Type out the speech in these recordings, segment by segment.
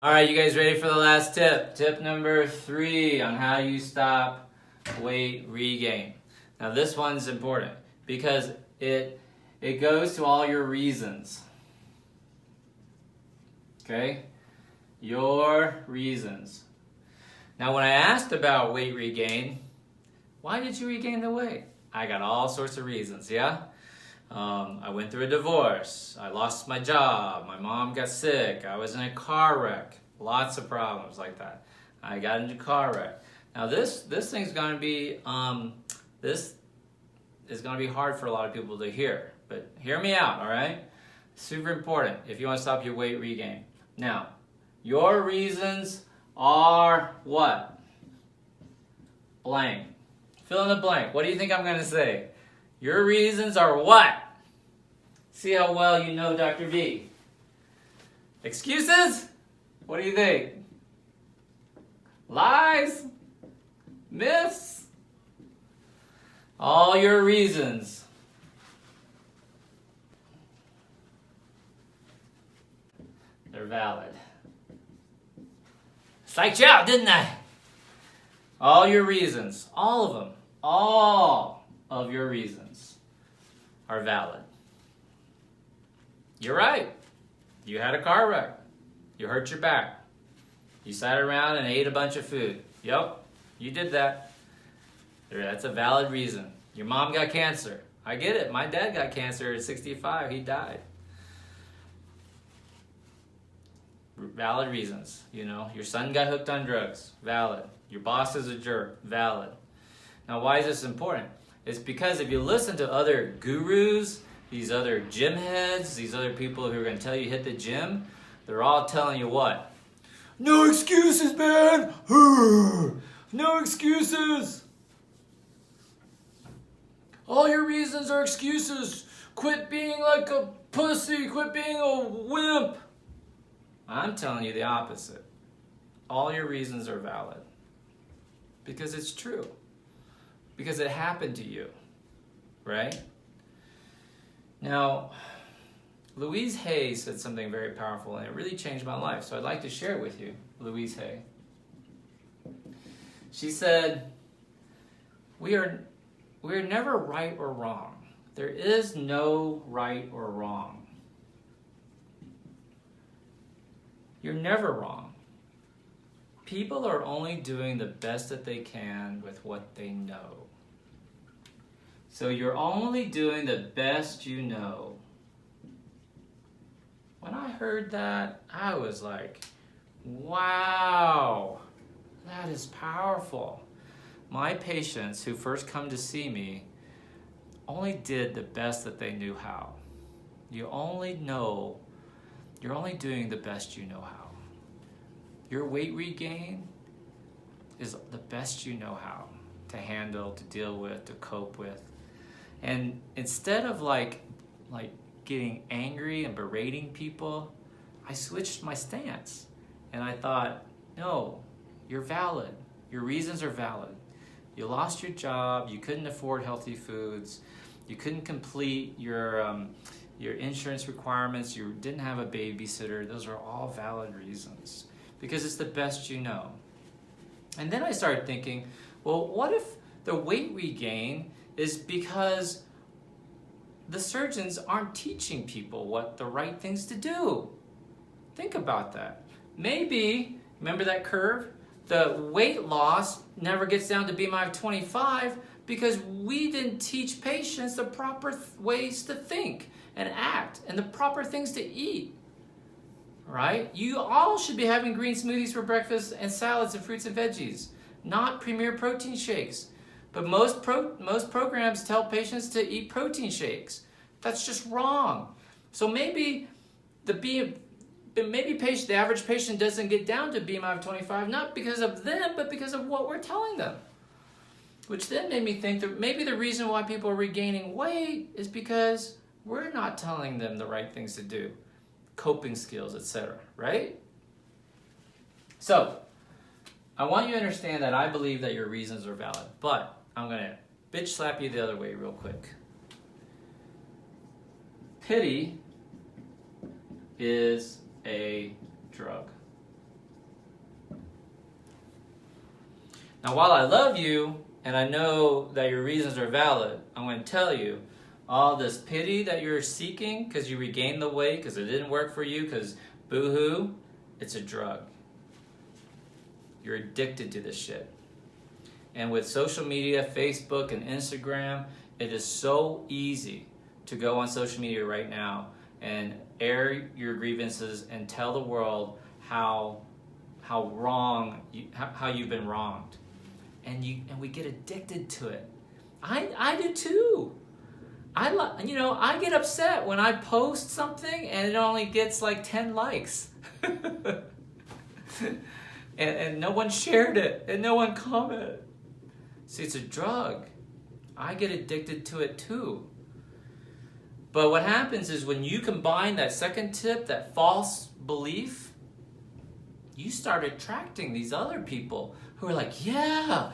All right, you guys ready for the last tip? Tip number 3 on how you stop weight regain. Now this one's important because it goes to all your reasons. Okay? Your reasons. Now when I asked about weight regain, why did you regain the weight? I got all sorts of reasons, yeah? I went through a divorce. I lost my job. My mom got sick. I was in a car wreck. Lots of problems like that. I got into a car wreck. Now this thing's going to be this is going to be hard for a lot of people to hear, but hear me out, all right? Super important if you want to stop your weight regain. Now, your reasons are what? Blank. Fill in the blank. What do you think I'm going to say? Your reasons are what? See how well you know Dr. V. Excuses? What do you think? Lies? Myths? All your reasons. They're valid. Psyched you out, didn't I? All your reasons. All of them. All of your reasons are valid. You're right. You had a car wreck. You hurt your back. You sat around and ate a bunch of food. Yep, you did that. That's a valid reason. Your mom got cancer. I get it. My dad got cancer at 65. He died. Valid reasons. You know, your son got hooked on drugs. Valid. Your boss is a jerk. Valid. Now, why is this important? It's because if you listen to other gurus, these other gym heads, these other people who are going to tell you hit the gym, they're all telling you what? No excuses, man! No excuses! All your reasons are excuses. Quit being like a pussy. Quit being a wimp. I'm telling you the opposite. All your reasons are valid. Because it's true. Because it happened to you. Right? Now, Louise Hay said something very powerful, and it really changed my life. So I'd like to share it with you, Louise Hay. She said, we are never right or wrong. There is no right or wrong. You're never wrong. People are only doing the best that they can with what they know. So you're only doing the best you know. When I heard that, I was like, wow, that is powerful. My patients who first come to see me only did the best that they knew how. You're only doing the best you know how. Your weight regain is the best you know how to handle, to deal with, to cope with. And instead of like getting angry and berating people, I switched my stance. And I thought, no, you're valid. Your reasons are valid. You lost your job, you couldn't afford healthy foods, you couldn't complete your insurance requirements, you didn't have a babysitter. Those are all valid reasons because it's the best you know. And then I started thinking, well, what if the weight regain is because the surgeons aren't teaching people what the right things to do? Think about that. Maybe, remember that curve? The weight loss never gets down to BMI of 25 because we didn't teach patients the proper ways to think and act and the proper things to eat. Right? You all should be having green smoothies for breakfast and salads and fruits and veggies, not premier protein shakes. But most programs tell patients to eat protein shakes. That's just wrong. So maybe the average patient doesn't get down to BMI of 25, not because of them, but because of what we're telling them. Which then made me think that maybe the reason why people are regaining weight is because we're not telling them the right things to do, coping skills, etc., right? So, I want you to understand that I believe that your reasons are valid, but I'm going to bitch slap you the other way real quick. Pity is a drug. Now, while I love you, and I know that your reasons are valid, I'm going to tell you, all this pity that you're seeking because you regained the weight, because it didn't work for you, because boo-hoo, it's a drug. You're addicted to this shit. And with social media, Facebook and Instagram, it is so easy to go on social media right now and air your grievances and tell the world how you've been wronged. And we get addicted to it. I do too. I get upset when I post something and it only gets like 10 likes. and no one shared it and no one commented. See, it's a drug. I get addicted to it too. But what happens is when you combine that second tip, that false belief, you start attracting these other people who are like, yeah,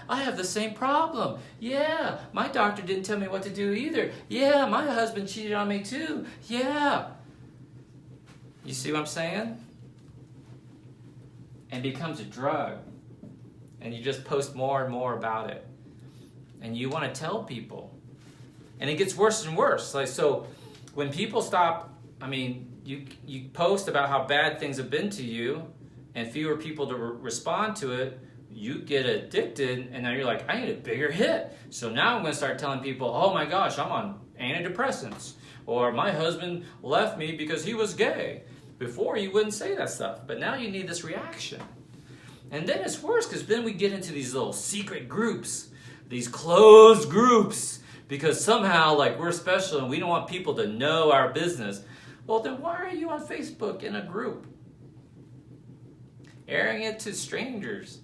I have the same problem. Yeah, my doctor didn't tell me what to do either. Yeah, my husband cheated on me too. Yeah. You see what I'm saying? And it becomes a drug. And you just post more and more about it. And you want to tell people. And it gets worse and worse. Like, so when people stop, you post about how bad things have been to you, and fewer people to respond to it, you get addicted, and now you're like, I need a bigger hit. So now I'm going to start telling people, oh my gosh, I'm on antidepressants. Or my husband left me because he was gay. Before you wouldn't say that stuff, but now you need this reaction. And then it's worse, because then we get into these little secret groups, these closed groups, because somehow like we're special and we don't want people to know our business. Well, then why are you on Facebook in a group? Airing it to strangers.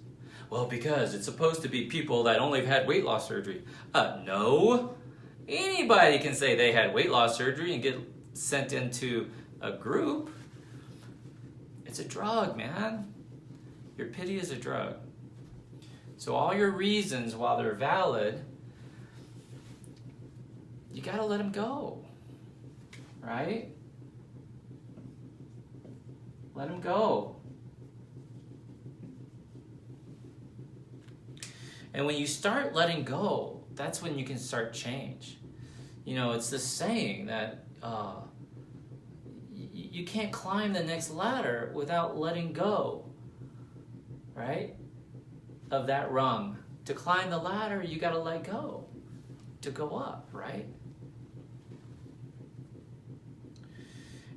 Well, because it's supposed to be people that only have had weight loss surgery. No. Anybody can say they had weight loss surgery and get sent into a group. It's a drug, man. Your pity is a drug. So all your reasons, while they're valid, you gotta let them go. Right? Let them go. And when you start letting go, that's when you can start change. It's this saying that you can't climb the next ladder without letting go, right? Of that rung. To climb the ladder, you got to let go to go up, right?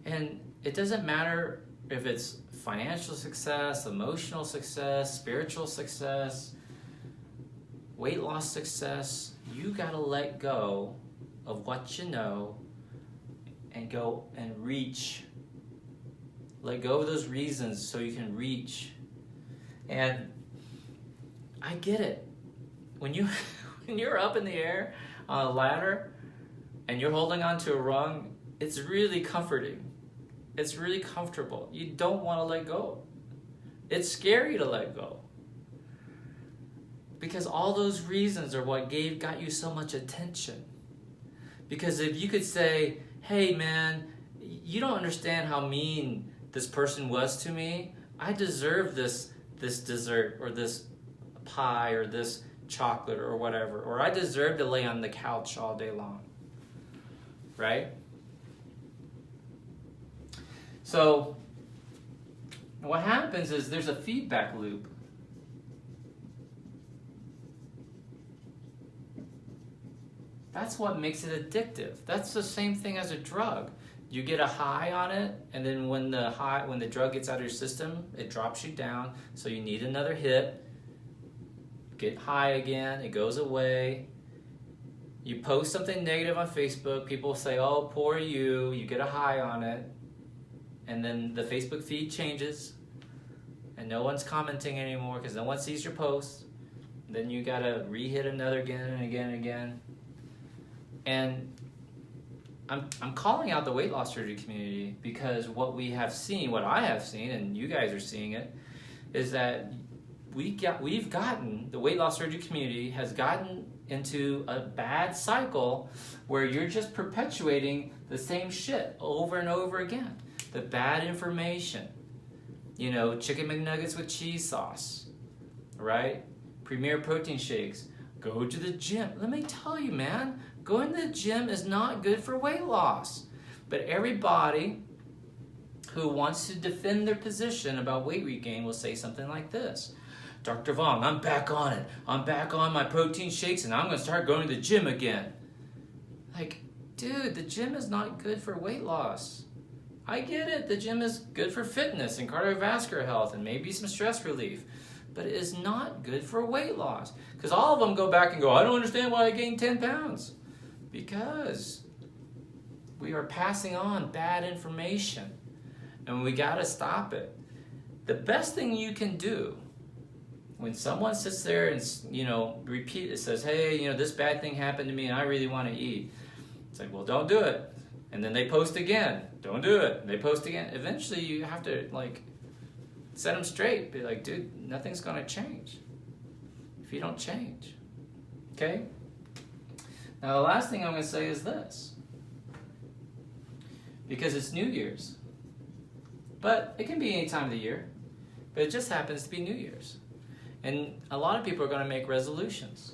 And it doesn't matter if it's financial success, emotional success, spiritual success, weight loss success. You got to let go of what you know and go and reach. Let go of those reasons so you can reach. And I get it. When you're up in the air on a ladder and you're holding on to a rung, it's really comforting. It's really comfortable. You don't want to let go. It's scary to let go. Because all those reasons are what got you so much attention. Because if you could say, hey man, you don't understand how mean this person was to me. I deserve this dessert or this pie or this chocolate or whatever. Or I deserve to lay on the couch all day long. Right? So what happens is there's a feedback loop. That's what makes it addictive. That's the same thing as a drug. You get a high on it, and then when the drug gets out of your system, it drops you down. So you need another hit. Get high again. It goes away. You post something negative on Facebook. People say, "Oh, poor you." You get a high on it, and then the Facebook feed changes, and no one's commenting anymore because no one sees your posts. Then you gotta re-hit another again and again and again. And I'm calling out the weight loss surgery community because what I have seen, and you guys are seeing it, is that the weight loss surgery community has gotten into a bad cycle where you're just perpetuating the same shit over and over again. The bad information. Chicken McNuggets with cheese sauce. right? Premier protein shakes. Go to the gym. Let me tell you, man, going to the gym is not good for weight loss. But everybody who wants to defend their position about weight regain will say something like this. Dr. Vuong, I'm back on it. I'm back on my protein shakes and I'm going to start going to the gym again. Like, dude, the gym is not good for weight loss. I get it. The gym is good for fitness and cardiovascular health and maybe some stress relief. But it is not good for weight loss. Because all of them go back and go, I don't understand why I gained 10 pounds. Because we are passing on bad information. And we got to stop it. The best thing you can do when someone sits there and, repeat it, says, hey, this bad thing happened to me and I really want to eat. It's like, well, don't do it. And then they post again. Don't do it. They post again. Eventually you have to, set them straight. Be like, dude, nothing's going to change if you don't change. Okay? Now, the last thing I'm going to say is this. Because it's New Year's. But it can be any time of the year. But it just happens to be New Year's. And a lot of people are going to make resolutions.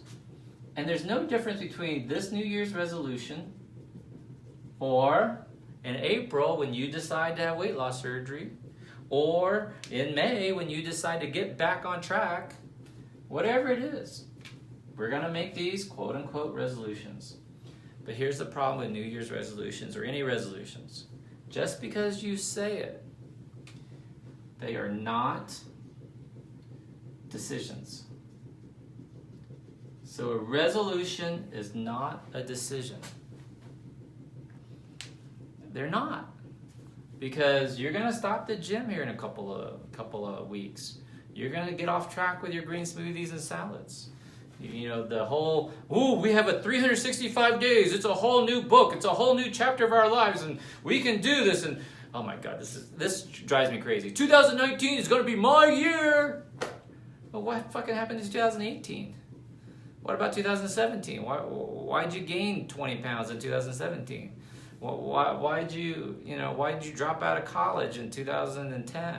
And there's no difference between this New Year's resolution or in April when you decide to have weight loss surgery, or in May when you decide to get back on track. Whatever it is, we're going to make these quote-unquote resolutions. But here's the problem with New Year's resolutions or any resolutions. Just because you say it, they are not decisions. So a resolution is not a decision. They're not. Because you're going to stop the gym here in a couple of weeks. You're going to get off track with your green smoothies and salads. The whole, we have a 365 days. It's a whole new book. It's a whole new chapter of our lives. And we can do this. And oh my God, this drives me crazy. 2019 is going to be my year. But what fucking happened in 2018? What about 2017? Why'd you gain 20 pounds in 2017? Why'd you drop out of college in 2010?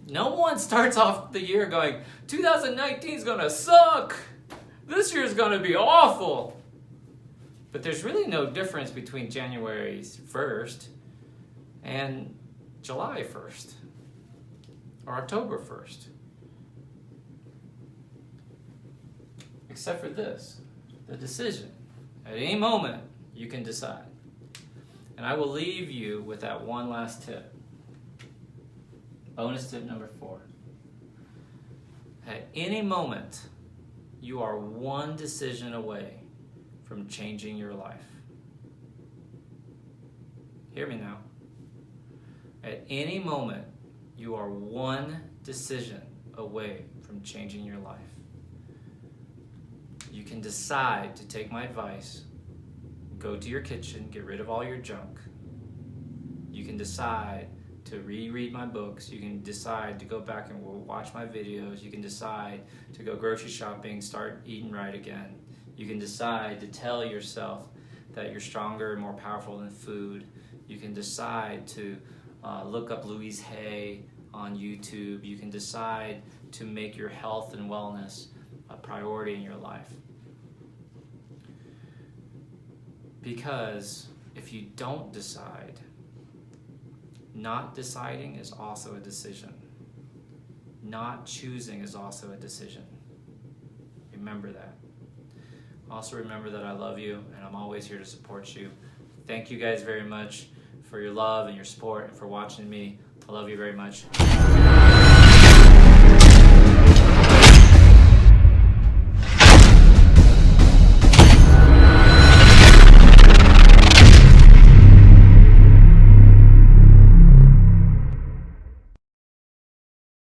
No one starts off the year going, 2019 is going to suck. This year is going to be awful. But there's really no difference between January 1st and July 1st or October 1st. Except for this, the decision. At any moment, you can decide. And I will leave you with that one last tip. Bonus tip number 4. At any moment, you are one decision away from changing your life. Hear me now. At any moment, you are one decision away from changing your life. You can decide to take my advice, go to your kitchen, get rid of all your junk. You can decide to reread my books. You can decide to go back and watch my videos. You can decide to go grocery shopping, start eating right again. You can decide to tell yourself that you're stronger and more powerful than food. You can decide to look up Louise Hay on YouTube. You can decide to make your health and wellness a priority in your life. Because if you don't decide, not deciding is also a decision. Not choosing is also a decision. Remember that. Also remember that I love you and I'm always here to support you. Thank you guys very much for your love and your support and for watching me. I love you very much.